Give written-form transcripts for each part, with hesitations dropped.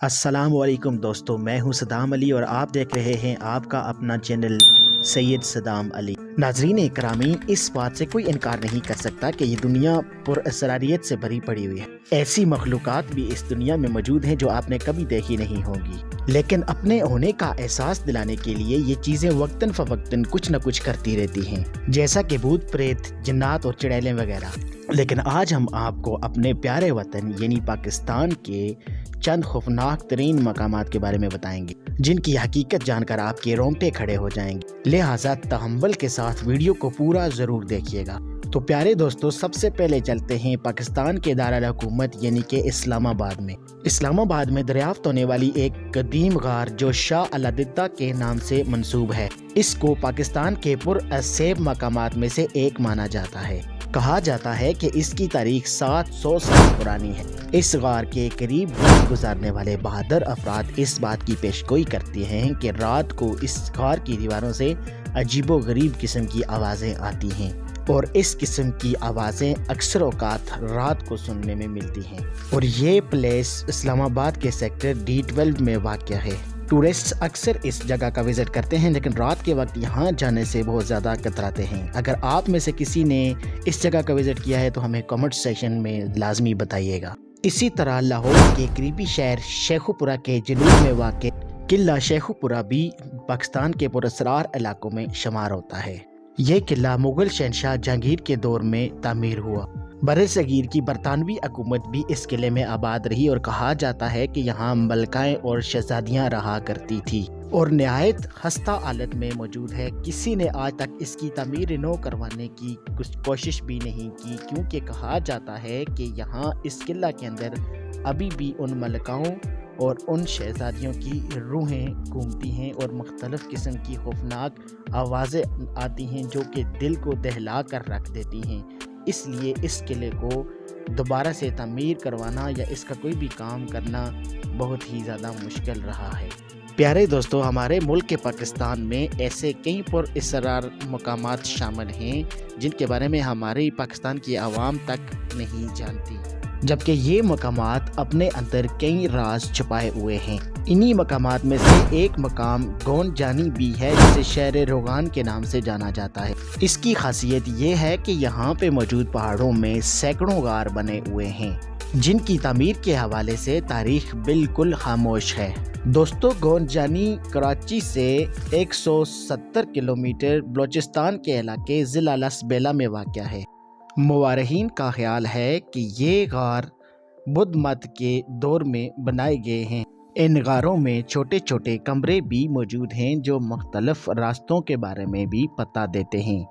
السلام علیکم دوستو، میں ہوں صدام علی اور آپ دیکھ رہے ہیں آپ کا اپنا چینل سید صدام علی۔ ناظرین اکرامی، اس بات سے کوئی انکار نہیں کر سکتا کہ یہ دنیا پر اسراریت سے بھری پڑی ہوئی ہے۔ ایسی مخلوقات بھی اس دنیا میں موجود ہیں جو آپ نے کبھی دیکھی نہیں ہوں گی، لیکن اپنے ہونے کا احساس دلانے کے لیے یہ چیزیں وقتاً فوقتاً کچھ نہ کچھ کرتی رہتی ہیں، جیسا کہ بھوت پریت، جنات اور چڑیلیں وغیرہ۔ لیکن آج ہم آپ کو اپنے پیارے وطن یعنی پاکستان کے چند خوفناک ترین مقامات کے بارے میں بتائیں گے، جن کی حقیقت جان کر آپ کے رونگٹے کھڑے ہو جائیں گے، لہٰذا تحمل کے ساتھ ویڈیو کو پورا ضرور دیکھیے گا۔ تو پیارے دوستو، سب سے پہلے چلتے ہیں پاکستان کے دارالحکومت یعنی کہ اسلام آباد میں۔ اسلام آباد میں دریافت ہونے والی ایک قدیم غار جو شاہ علادتہ کے نام سے منسوب ہے، اس کو پاکستان کے پراسیب مقامات میں سے ایک مانا جاتا ہے۔ کہا جاتا ہے کہ اس کی تاریخ 700 سال پرانی ہے۔ اس غار کے قریب گزارنے والے بہادر افراد اس بات کی پیشگوئی کرتے ہیں کہ رات کو اس غار کی دیواروں سے عجیب و غریب قسم کی آوازیں آتی ہیں، اور اس قسم کی آوازیں اکثر اوقات رات کو سننے میں ملتی ہیں، اور یہ پلیس اسلام آباد کے سیکٹر D12 میں واقع ہے۔ ٹورسٹ اکثر اس جگہ کا وزٹ کرتے ہیں، لیکن رات کے وقت یہاں جانے سے بہت زیادہ کتراتے ہیں۔ اگر آپ میں سے کسی نے اس جگہ کا وزٹ کیا ہے تو ہمیں کمنٹ سیکشن میں لازمی بتائیے گا۔ اسی طرح لاہور کے قریبی شہر شیخو پورہ کے جنوب میں واقع قلعہ شیخو پورہ بھی پاکستان کے پراسرار علاقوں میں شمار ہوتا ہے۔ یہ قلعہ مغل شہنشاہ جہانگیر کے دور میں تعمیر ہوا۔ برصغیر کی برطانوی حکومت بھی اس قلعے میں آباد رہی، اور کہا جاتا ہے کہ یہاں ملکائیں اور شہزادیاں رہا کرتی تھی، اور نہایت خستہ حالت میں موجود ہے۔ کسی نے آج تک اس کی تعمیر نو کروانے کی کچھ کوشش بھی نہیں کی، کیونکہ کہا جاتا ہے کہ یہاں اس قلعہ کے اندر ابھی بھی ان ملکاؤں اور ان شہزادیوں کی روحیں گھومتی ہیں، اور مختلف قسم کی خوفناک آوازیں آتی ہیں جو کہ دل کو دہلا کر رکھ دیتی ہیں۔ اس لیے اس قلعے کو دوبارہ سے تعمیر کروانا یا اس کا کوئی بھی کام کرنا بہت ہی زیادہ مشکل رہا ہے۔ پیارے دوستو، ہمارے ملک پاکستان میں ایسے کئی پراسرار مقامات شامل ہیں جن کے بارے میں ہماری پاکستان کی عوام تک نہیں جانتی، جبکہ یہ مقامات اپنے اندر کئی راز چھپائے ہوئے ہیں۔ انہی مقامات میں سے ایک مقام گون جانی بھی ہے، جسے شہر روغان کے نام سے جانا جاتا ہے۔ اس کی خاصیت یہ ہے کہ یہاں پہ موجود پہاڑوں میں سینکڑوں غار بنے ہوئے ہیں، جن کی تعمیر کے حوالے سے تاریخ بالکل خاموش ہے۔ دوستو، گون جانی کراچی سے 170 کلومیٹر بلوچستان کے علاقے ضلع لسبیلا میں واقع ہے۔ مورخین کا خیال ہے کہ یہ غار بدھ مت کے دور میں بنائے گئے ہیں۔ ان غاروں میں چھوٹے چھوٹے کمرے بھی موجود ہیں جو مختلف راستوں کے بارے میں بھی پتہ دیتے ہیں۔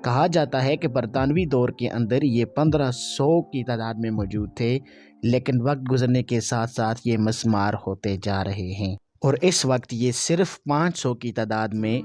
کہا جاتا ہے کہ برطانوی دور کے اندر یہ 1500 کی تعداد میں موجود تھے، لیکن وقت گزرنے کے ساتھ ساتھ یہ مسمار ہوتے جا رہے ہیں، اور اس وقت یہ صرف 500 کی تعداد میں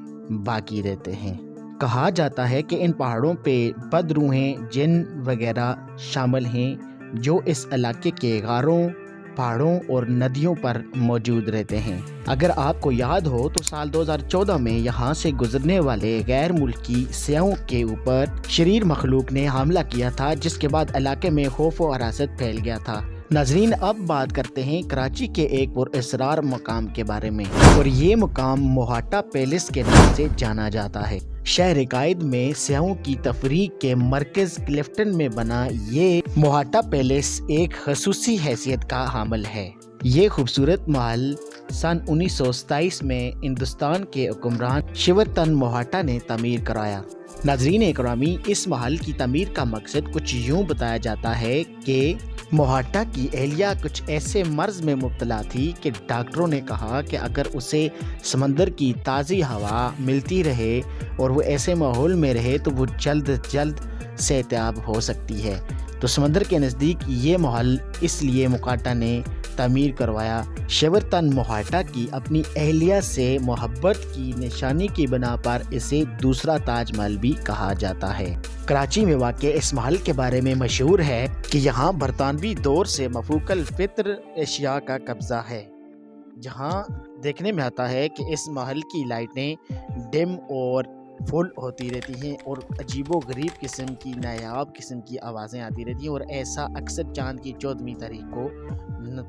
باقی رہتے ہیں۔ کہا جاتا ہے کہ ان پہاڑوں پہ بد روحیں، جن وغیرہ شامل ہیں جو اس علاقے کے غاروں، پہاڑوں اور ندیوں پر موجود رہتے ہیں۔ اگر آپ کو یاد ہو تو سال 2014 میں یہاں سے گزرنے والے غیر ملکی سیاحوں کے اوپر شریر مخلوق نے حملہ کیا تھا، جس کے بعد علاقے میں خوف و ہراست پھیل گیا تھا۔ ناظرین، اب بات کرتے ہیں کراچی کے ایک پراسرار مقام کے بارے میں، اور یہ مقام موہاٹا پیلس کے نام سے جانا جاتا ہے۔ شہر قائد میں سیاحوں کی تفریح کے مرکز کلفٹن میں بنا یہ موہاٹا پیلس ایک خصوصی حیثیت کا حامل ہے۔ یہ خوبصورت محل سن 1927 میں ہندوستان کے حکمران شیورتن موہاٹا نے تعمیر کرایا۔ ناظرین اکرامی، اس محل کی تعمیر کا مقصد کچھ یوں بتایا جاتا ہے کہ موہاٹا کی اہلیہ کچھ ایسے مرض میں مبتلا تھی کہ ڈاکٹروں نے کہا کہ اگر اسے سمندر کی تازی ہوا ملتی رہے اور وہ ایسے ماحول میں رہے تو وہ جلد صحت یاب ہو سکتی ہے۔ تو سمندر کے نزدیک یہ محل اس لیے موہاٹا نے تعمیر کروایا۔ شیورتن موہاٹا کی اپنی اہلیہ سے محبت کی نشانی کی بنا پر اسے دوسرا تاج محل بھی کہا جاتا ہے۔ کراچی میں واقع اس محل کے بارے میں مشہور ہے کہ یہاں برطانوی دور سے مفوق الفطر اشیاء کا قبضہ ہے، جہاں دیکھنے میں آتا ہے کہ اس محل کی لائٹیں ڈم اور فل ہوتی رہتی ہیں، اور عجیب و غریب قسم کی نایاب قسم کی آوازیں آتی رہتی ہیں، اور ایسا اکثر چاند کی 14ویں تاریخ کو